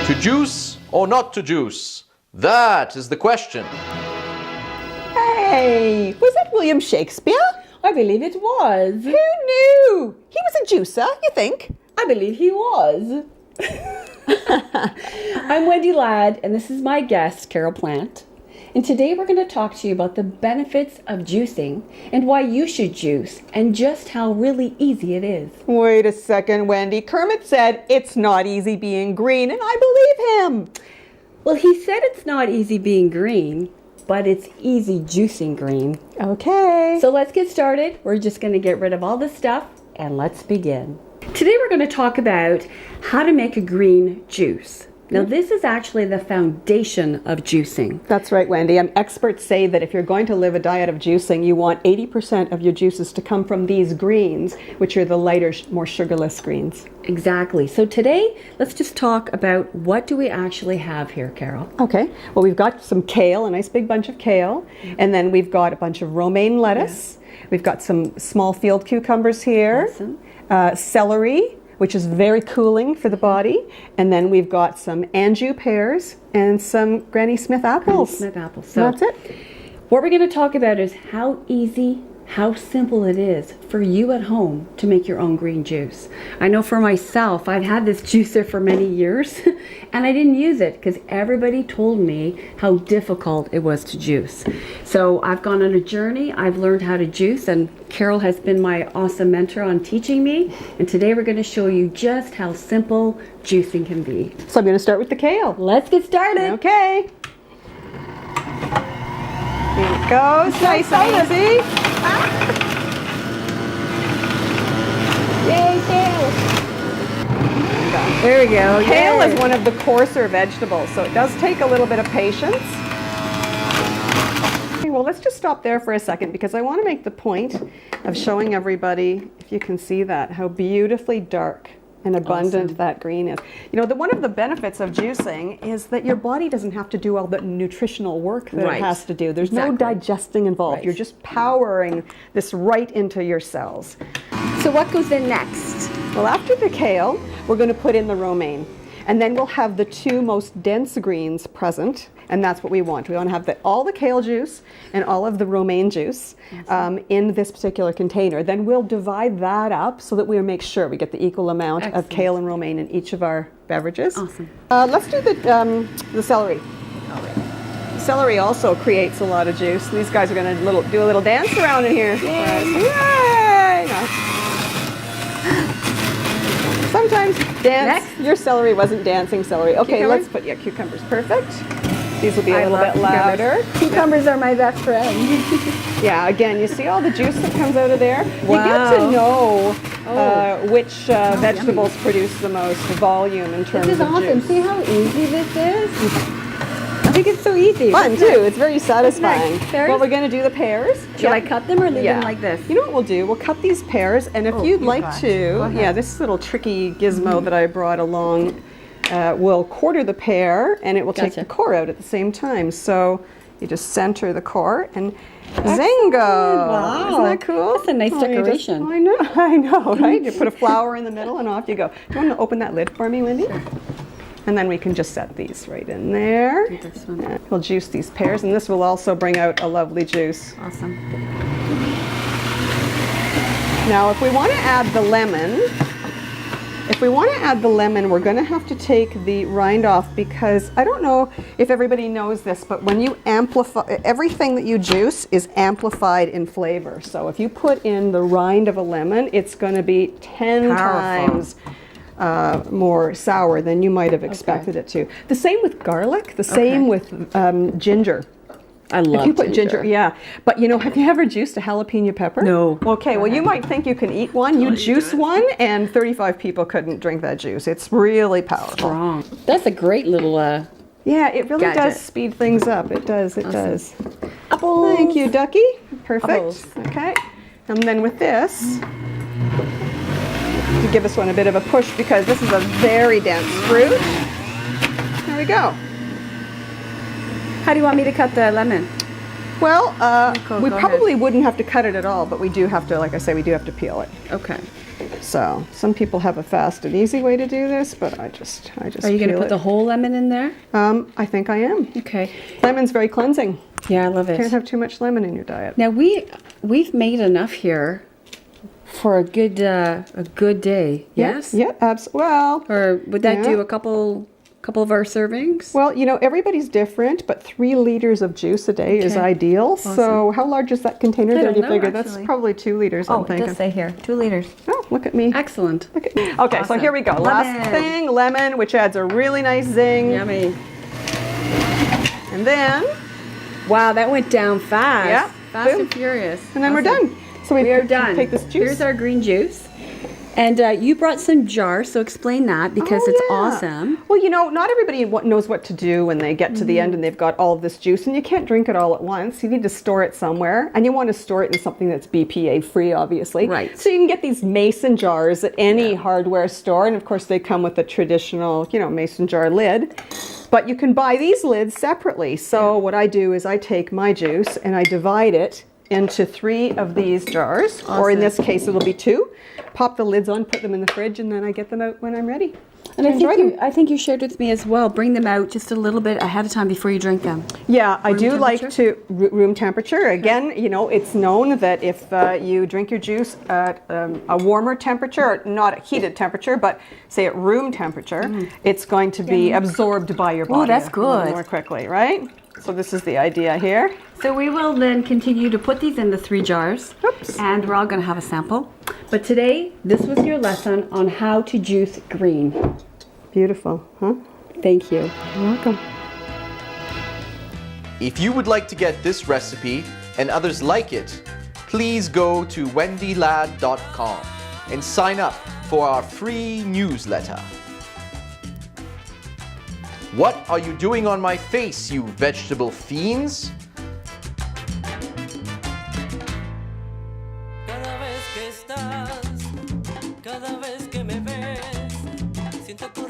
To juice or not to juice? That is the question. Hey, was that William Shakespeare? I believe it was. Who knew? He was a juicer, you think? I believe he was. I'm Wendy Ladd, and this is my guest, Carol Plant. And today we're going to talk to you about the benefits of juicing and why you should juice and just how really easy it is. Wait a second, Wendy. Kermit said it's not easy being green, and I believe him. Well, he said it's not easy being green, but it's easy juicing green. Okay. So let's get started. We're just going to get rid of all this stuff and let's begin. Today we're going to talk about how to make a green juice. Now this is actually the foundation of juicing. That's right, Wendy. Experts say that if you're going to live a diet of juicing, you want 80% of your juices to come from these greens, which are the lighter, more sugarless greens. Exactly. So today, let's just talk about what do we actually have here, Carol. Okay. Well, we've got some kale, a nice big bunch of kale, and then we've got a bunch of romaine lettuce. Yeah. We've got some small field cucumbers here. Awesome. Celery, which is very cooling for the body. And then we've got some Anjou pears and some Granny Smith apples. Granny Smith apples. So that's it. What we're going to talk about is how easy, how simple it is for you at home to make your own green juice. I know for myself, I've had this juicer for many years and I didn't use it because everybody told me how difficult it was to juice. So I've gone on a journey, I've learned how to juice, and Carol has been my awesome mentor on teaching me. And today we're going to show you just how simple juicing can be. So I'm going to start with the kale. Let's get started. Okay. Here it goes. Nice and easy. Yay, kale! There we go. Kale is one of the coarser vegetables, so it does take a little bit of patience. Okay, well, let's just stop there for a second because I want to make the point of showing everybody, if you can see that, how beautifully dark and abundant that green is. You know, one of the benefits of juicing is that your body doesn't have to do all the nutritional work that it has to do. There's no digesting involved. You're just powering this right into your cells. So what goes in next? Well, after the kale, we're going to put in the romaine. And then we'll have the two most dense greens present, and that's what we want. We want to have all the kale juice and all of the romaine juice in this particular container. Then we'll divide that up so that we make sure we get the equal amount of kale and romaine in each of our beverages. Awesome. Let's do the celery. Celery also creates a lot of juice. These guys are going to do a little dance around in here. Yay! No. Sometimes your celery wasn't dancing celery. Okay, cucumbers? Let's put cucumbers. Perfect. These will be a little bit louder. Cucumbers are my best friend. Yeah, again, you see all the juice that comes out of there? Wow. You get to know which vegetables produce the most volume in terms of juice. This is awesome. See how easy this is? I think it's so easy. Fun too. It's very satisfying. Well, we're going to do the pears. Should I cut them or leave them like this? You know what we'll do? We'll cut these pears, and if you'd like to, this little tricky gizmo that I brought along, we'll quarter the pear, and it will take the core out at the same time. So you just center the core, and zingo! Wow. Isn't that cool? That's a nice decoration. I know, right? You put a flower in the middle, and off you go. Do you want to open that lid for me, Wendy? Sure. And then we can just set these right in there. We'll juice these pears, and this will also bring out a lovely juice. Awesome. Now, if we want to add the lemon, we're going to have to take the rind off because I don't know if everybody knows this, but when you amplify, everything that you juice is amplified in flavor. So if you put in the rind of a lemon, it's going to be 10 times more sour than you might have expected it to. The same with garlic, the same with ginger. I love if you put ginger. Yeah. But you know, have you ever juiced a jalapeno pepper? No. Okay, well you might think you can eat one. You juice one and 35 people couldn't drink that juice. It's really powerful. Strong. That's a great little yeah, it really does speed things up. It does, it does. Apples. Thank you, Ducky. Perfect. Apples. Okay. And then with this, to give this one a bit of a push because this is a very dense fruit. There we go. How do you want me to cut the lemon? Well, we probably wouldn't have to cut it at all, but we do have to, like I say, we do have to peel it. Okay. So some people have a fast and easy way to do this, but I just Are you going to peel put it. the whole lemon in there? I think I am. Okay. Lemon's very cleansing. Yeah, I love Can't it. have too much lemon in your diet. Now we've made enough here for a good day. Yes. Yeah, absolutely. Well, Or would that Yeah. do a couple of our servings? well, you know, everybody's different, but 3 liters of juice a day is Okay. ideal. So how large is that container I there? don't Do you know, figure that's actually. probably 2 liters? I'm Oh, it thinking. does say here, 2 liters. Oh, look at me. Excellent. Look at me. Okay, so Awesome. here we go. Last Lemon. thing, lemon, which adds a really nice zing. Yummy. And then, Wow, that went down fast. Yeah, Fast boom. and furious. and then we're Awesome. done. So we We are done. Take this juice. Here's our green juice. And you brought some jars, so explain that because Oh, it's yeah. awesome. Well, you know, not everybody knows what to do when they get to the end and they've got all of this juice, and you can't drink it all at once. You need to store it somewhere, and you want to store it in something that's BPA free, obviously. Right. So you can get these mason jars at any hardware store, and of course they come with a traditional, you know, mason jar lid. But you can buy these lids separately. So what I do is I take my juice and I divide it into 3 of these jars, or in this case it'll be 2. Pop the lids on, put them in the fridge, and then I get them out when I'm ready. And I Enjoy think, I think you shared with me as well, bring them out just a little bit ahead of time before you drink them. Yeah, I do like temperature? to room temperature. Again, you know, it's known that if you drink your juice at a warmer temperature, or not a heated temperature, but say at room temperature, it's going to be absorbed by your body that's a little good. more quickly, right? So this is the idea here. So we will then continue to put these in the 3 jars. Oops. And we're all going to have a sample. But today, this was your lesson on how to juice green. Beautiful, huh? Thank you. You're welcome. If you would like to get this recipe and others like it, please go to wendylad.com and sign up for our free newsletter. What are you doing on my face, you vegetable fiends? Cada vez que estás, cada vez que me ves, siento tu